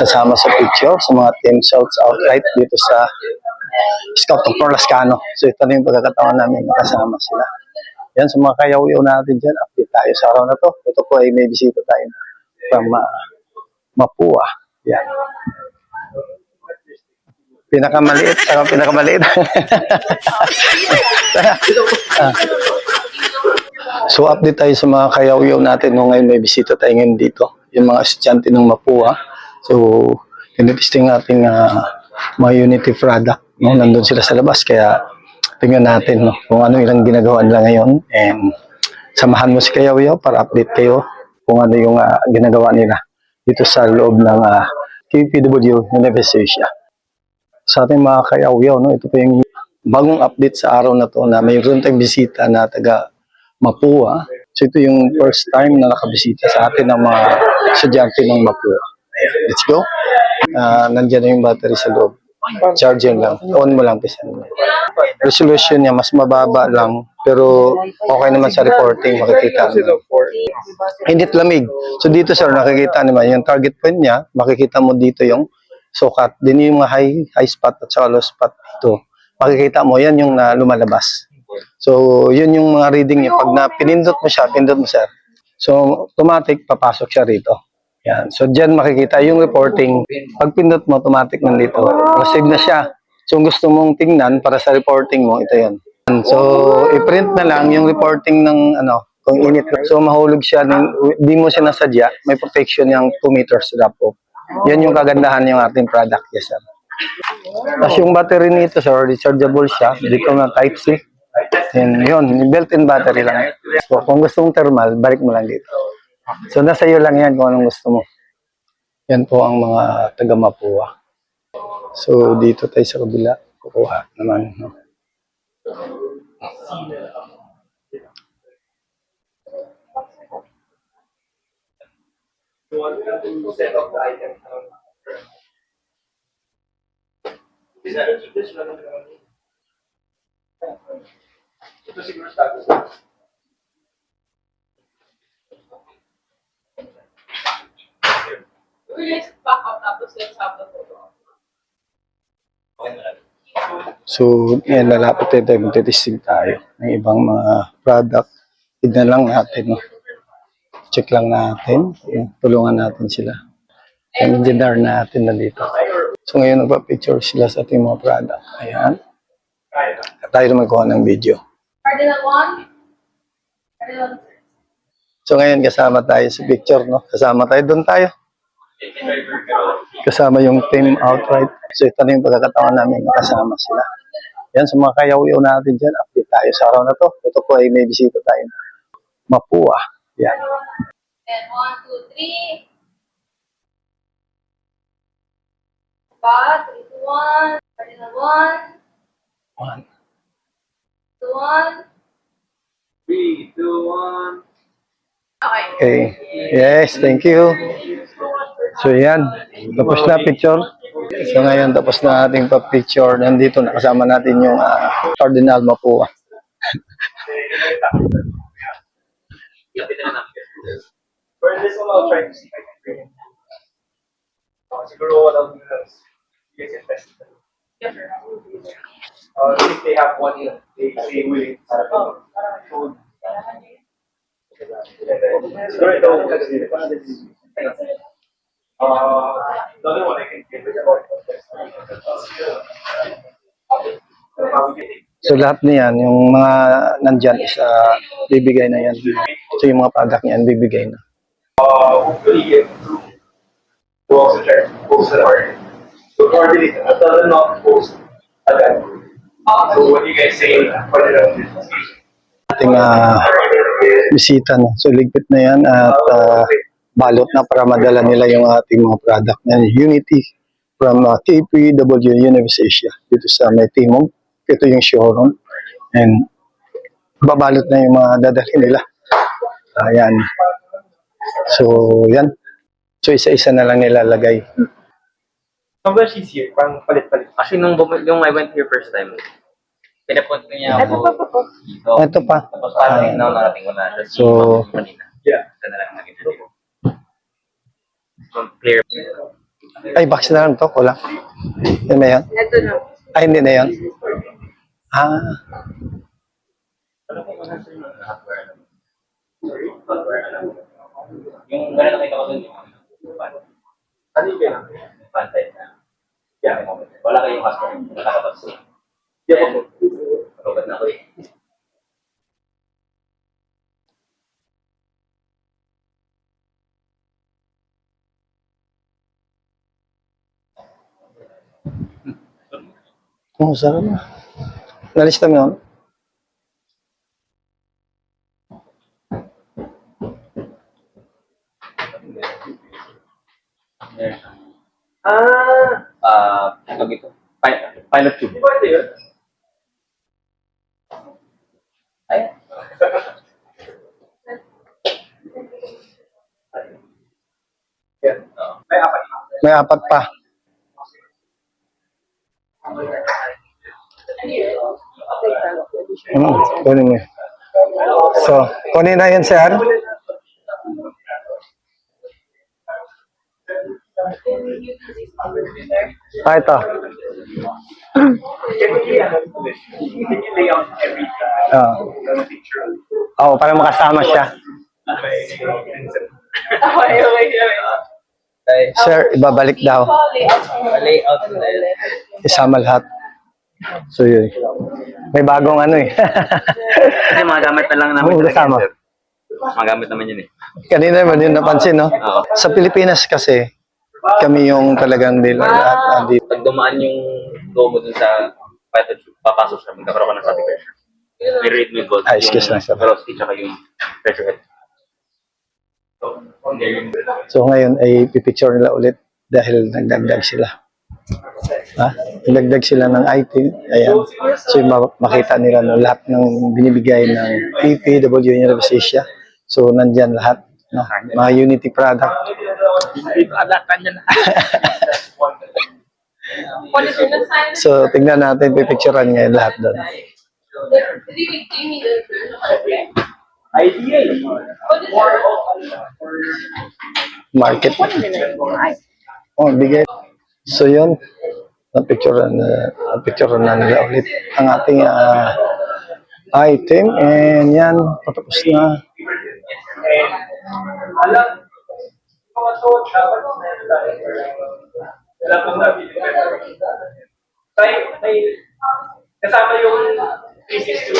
sasama sa picture sa mga team shouts outright dito sa Scout of Lascano. So ito na yung pagkakataon namin kasama sila. Yan, sa mga kayaw-yaw natin dyan, update tayo sa araw na to. Ito po ay may bisita tayo from Mapua. Yan. Pinakamaliit. Pinakamaliit. So update tayo sa mga kayaw-yaw natin no, ngayon may bisita tayo ngayon dito. Yung mga estudyante ng Mapua. So, tinitesting natin mga Unity product. No? Nandun sila sa labas. Kaya tingnan natin no, kung ano ilang ginagawa nila ngayon. And samahan mo si Kayaw-Yaw para update kayo kung ano yung ginagawa nila dito sa loob ng KPW University. Sa ating mga Kayaw-Yaw, no, ito po yung bagong update sa araw na to na mayroon tayong bisita na taga Mapua. So ito yung first time na nakabisita sa atin ng mga estudyante ng Mapua. Ayan, let's go. Nandiyan na yung battery sa loob. Charging lang. On mo lang, pisan mo. Resolution niya mas mababa lang pero okay naman sa reporting, makikita mo. Hindi lamig. So dito sir, nakikita naman yung target point niya, makikita mo dito yung sukat. Din yung mga high spot at saka low spot dito. Makikita mo, yan yung lumalabas. So yun yung mga reading niya. Pag pinindot mo siya, pindot mo sir. So automatic, papasok siya rito. Yan. So dyan makikita yung reporting. Pag pindot mo, automatic nandito. Save na siya. So kung gusto mong tingnan para sa reporting mo, ito yun. So i-print na lang yung reporting ng kung init. So mahulog siya, di mo siya nasadya, may protection yung 2 meters drop off. Yan yung kagandahan yung ating product. Yes, sir. Tapos yung battery nito, sir, rechargeable siya. Dito na Type-C. And yun, built-in battery lang. So kung gusto mong thermal, balik mo lang dito. So nasa iyo lang yan kung anong gusto mo. Yan po ang mga taga Mapua. So dito tayo sa kabila, kukuha naman. No? Ito siguro status. So, yan, lalapit tayo, magte-testing tayo ng ibang mga product. Tignan lang natin, no? Check lang natin, tulungan natin sila. Yung engineer natin na dito. So, ngayon nagpa-picture sila sa ating mga product. Ayan. At tayo na magkuha ng video. So, ngayon kasama tayo sa picture, no? Kasama tayo, doon tayo. Kasama yung team outright. So ito na yung pagkakataon namin kasama sila. Yan, sa mga kayaw-yaw natin dyan, update tayo sa araw na to. Ito po ay may bisita tayo na Mapua. Yan. And 1, 2, 3. Back, 3, 2, 1. Cardinal 1. 1. 2, 1. 3, 2, 1. Okay. Yes, thank you. So yan, tapos na picture. So ngayon, tapos na ating pa-picture. Nandito, nakasama natin yung Cardinal Mapua. For this one, I'll try to see if I can bring it. Siguro, what I'll do is, you guys can test it. Yes, sir. If they have one, they will food. Siguro ito, the other one I can give it about. So lahat na yan, yung mga nandyan is bibigay na yan. So yung mga product niyan, bibigay na. Hopefully get through to also try to post the order. So coordinate, doesn't not post agad. So what you guys say, put it on this. Ating bisita, no? So ligpit na yan at balot na para madala nila yung ating mga product na Unity from KPW University dito sa may Timog. Ito yung showroom and babalot na yung mga dadalhin nila. Ayan. So yan. So isa-isa na lang nilalagay. Sometimes she's here, parang palit-palit. Kasi nung I went here first time, pinapot ko niya ako dito. Ito pa. Tapos parang narating ko na siya. So, Manila. Yeah. Ito na lang nakita dito. So, clear. Ay, box na lang to. Kulang. Yan ba yan? Ito na. Ay, hindi na yan. Ah, Yung gano'n nakita ko dun, Ano yung ganun? pantay na. Yeah. Wala kayong customer. Nakakabas. Yeah. Robot na ako eh. sarap na. Nalista mo yun? Tawag ito. Pilot tube. Di ba ito yun? Ay. Yeah. May apat na. May apat pa. Kunin mo. So, kunin na yun, sir. Ah, ito. Can you lay out every Ah. picture? Oo, para makasama siya. Sir, ibabalik daw. Layout na yun. Isama lahat. So, yun. May bagong ano eh. Kasi mga gamit na lang namin. Oo, talaga, kasama. sir. Mga gamit naman yun eh. Kanina naman yun napansin, no? Oo. Sa Pilipinas kasi, kami yung talagang dealer at andito. Pag dumaan yung go mo dun sa pilot tube, papasok siya, magkakaroon ka ng static pressure. May rate mo yung gold. Ah, excuse lang, sir. Velocity tsaka yung pressure head. So, there yung So, ngayon ay pipicture nila ulit dahil nagdagdag sila. Ha? Nagdagdag sila ng item. Ayan. So, makita nila no, lahat ng binibigay ng PPW University Asia. So, nandyan lahat. No? Mga Unity product. So, tingnan natin, pipicturean ngayon lahat doon. Idea. Market. Oh, bigay. So, yun. Napicturean na nila ulit ang ating item. And yan, patapos na. Alam, mga to, dapat alam mo natin. May kasama yung 360.